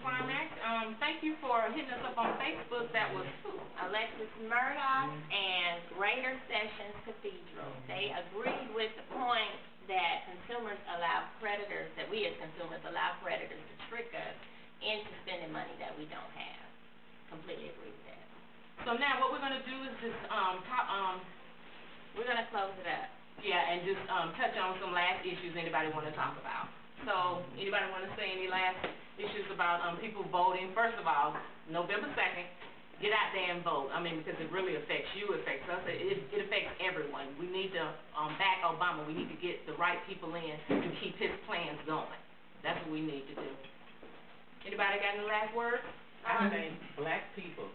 Climax. Thank you for hitting us up on Facebook. That was Alexis Murdoch and Greater Sessions Cathedral. They agreed with the point that consumers allow creditors, that we as consumers allow creditors to trick us into spending money that we don't have. Completely agree with that. So now what we're going to do is just we're going to close it up. Yeah, and just touch on some last issues anybody want to talk about. So anybody want to say any last issues about people voting? First of all, November 2nd, get out there and vote. I mean, because it really affects you, affects us, it affects everyone. We need to back Obama. We need to get the right people in to keep his plans going. That's what we need to do. Anybody got any last words? I think black people,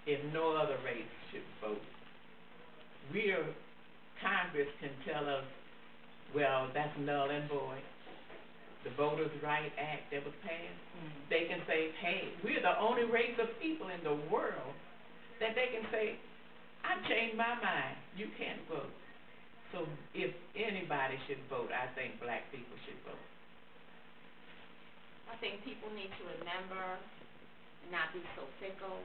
in no other race, should vote. Congress can tell us, well, that's null and void. The Voters' Right Act that was passed, they can say, hey, we're the only race of people in the world that they can say, I've changed my mind, you can't vote. So if anybody should vote, I think black people should vote. I think people need to remember and not be so fickle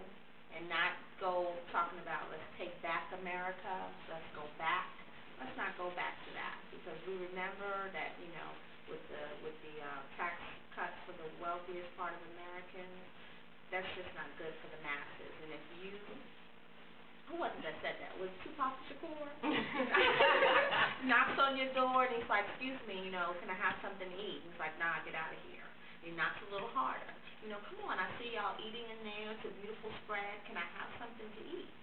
and not go talking about let's take back America, let's go back. Let's not go back to that, because we remember that, you know, with the tax cuts for the wealthiest part of Americans, that's just not good for the masses. And if you, who was it that said that? Was it Tupac Shakur? Knocks on your door and he's like, excuse me, you know, can I have something to eat? And he's like, nah, get out of here. He knocks a little harder. You know, come on, I see y'all eating in there. It's a beautiful spread. Can I have something to eat?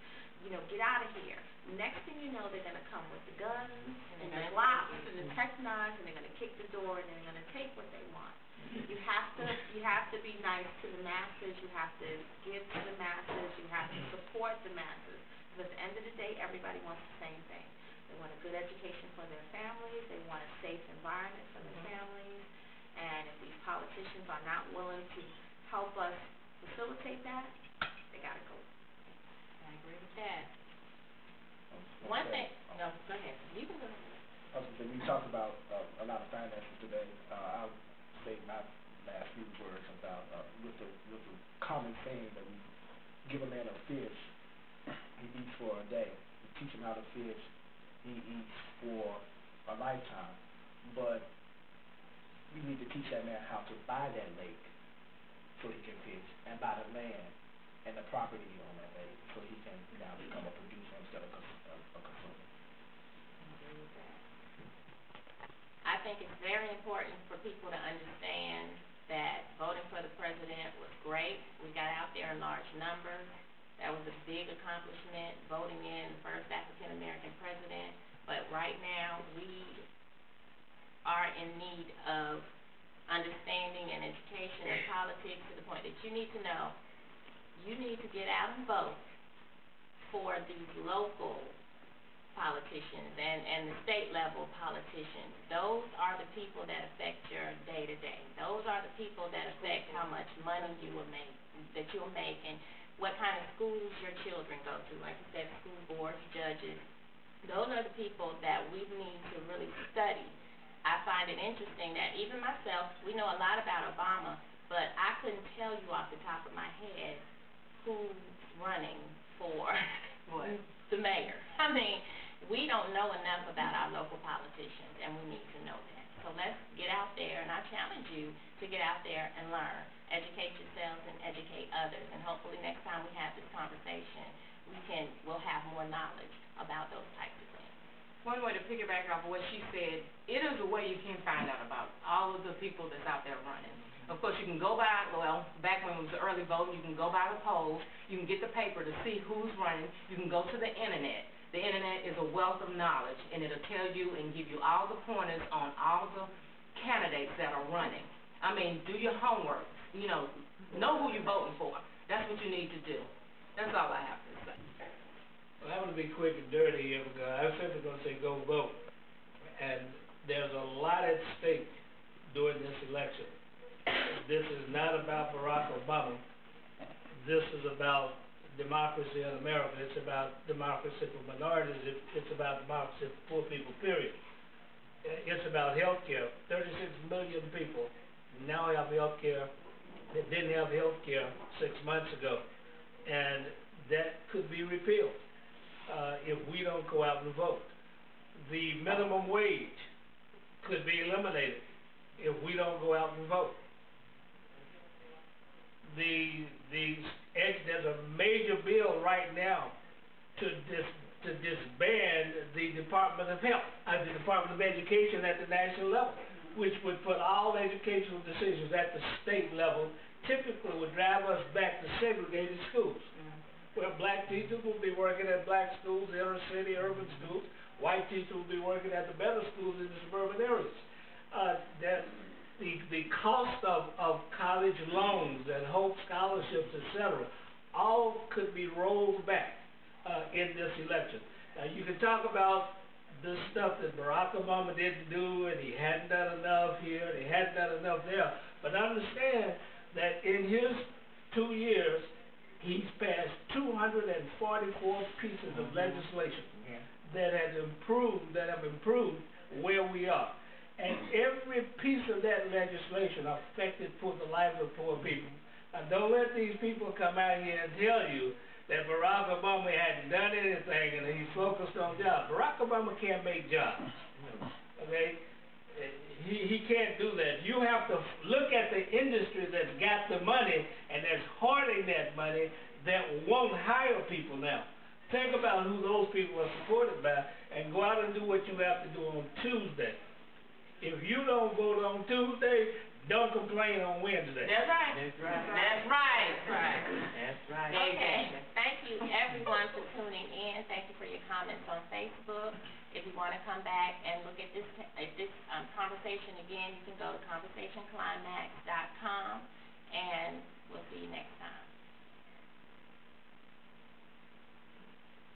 You know, get out of here. Next thing you know, they're going to come with the guns and the glocks and the Tech-9s, and they're going to kick the door and they're going to take what they want. You have to be nice to the masses. You have to give to the masses. You have to support the masses. Because at the end of the day, everybody wants the same thing. They want a good education for their families. They want a safe environment for their families. And if these politicians are not willing to help us facilitate that, they got to go. I agree with that. One thing, no, go ahead. You can go ahead. We talked about a lot of finances today. I'll say my last few words about with the common saying that we give a man a fish, he eats for a day. We teach him how to fish, he eats for a lifetime. But we need to teach that man how to buy that lake so he can fish, and buy the land and the property on that lake so he can now become a producer instead of a consumer. I think it's very important for people to understand that voting for the president was great. We got out there in large numbers. That was a big accomplishment, voting in the first African-American president. But right now, we are in need of understanding and education and politics to the point that you need to know you need to get out and vote for these local politicians and the state level politicians. Those are the people that affect your day-to-day. Those are the people that affect how much money you will make, that you'll make, and what kind of schools your children go to. Like you said, school boards, judges. Those are the people that we need to really study. I find it interesting that even myself, we know a lot about Obama, but I couldn't tell you off the top of my head who's running for the mayor. I mean, we don't know enough about our local politicians, and we need to know that. So let's get out there, and I challenge you to get out there and learn. Educate yourselves and educate others, and hopefully next time we have this conversation, we'll have more knowledge about those types of things. One way to piggyback off what she said, it is a way you can find out about all of the people that's out there running. Of course, you can go by, well, back when it was the early voting, you can go by the polls, you can get the paper to see who's running, you can go to the internet. The internet is a wealth of knowledge, and it'll tell you and give you all the pointers on all the candidates that are running. I mean, do your homework, you know who you're voting for. That's what you need to do. That's all I have to say. Well, I'm going to be quick and dirty here because I'm simply going to say go vote. And there's a lot at stake during this election. This is not about Barack Obama. This is about democracy in America. It's about democracy for minorities. It's about democracy for poor people, period. It's about health care. 36 million people now have health care that didn't have health care 6 months ago, and that could be repealed if we don't go out and vote. The minimum wage could be eliminated if we don't go out and vote. There's a major bill right now to disband the Department of Health, the Department of Education at the national level, which would put all educational decisions at the state level, typically would drive us back to segregated schools, where black teachers will be working at black schools, inner city, urban schools, white teachers will be working at the better schools in the suburban areas. The cost of college loans and Hope scholarships, etc., all could be rolled back in this election. Now, you can talk about the stuff that Barack Obama didn't do, and he hadn't done enough here, and he hadn't done enough there, but understand that in his 2 years, he's passed 244 pieces of legislation that have improved where we are. And every piece of that legislation affected the lives of poor people. Now, don't let these people come out here and tell you that Barack Obama hadn't done anything and he's focused on jobs. Barack Obama can't make jobs. Okay? He can't do that. You have to look at the industry that's got the money and that's hoarding that money that won't hire people now. Think about who those people are supported by and go out and do what you have to do on Tuesday. If you don't vote on Tuesday, don't complain on Wednesday. That's right. That's right. That's right. That's right. Okay, thank you everyone for tuning in. Thank you for your comments on Facebook. If you want to come back and look at this conversation again, you can go to conversationclimax.com and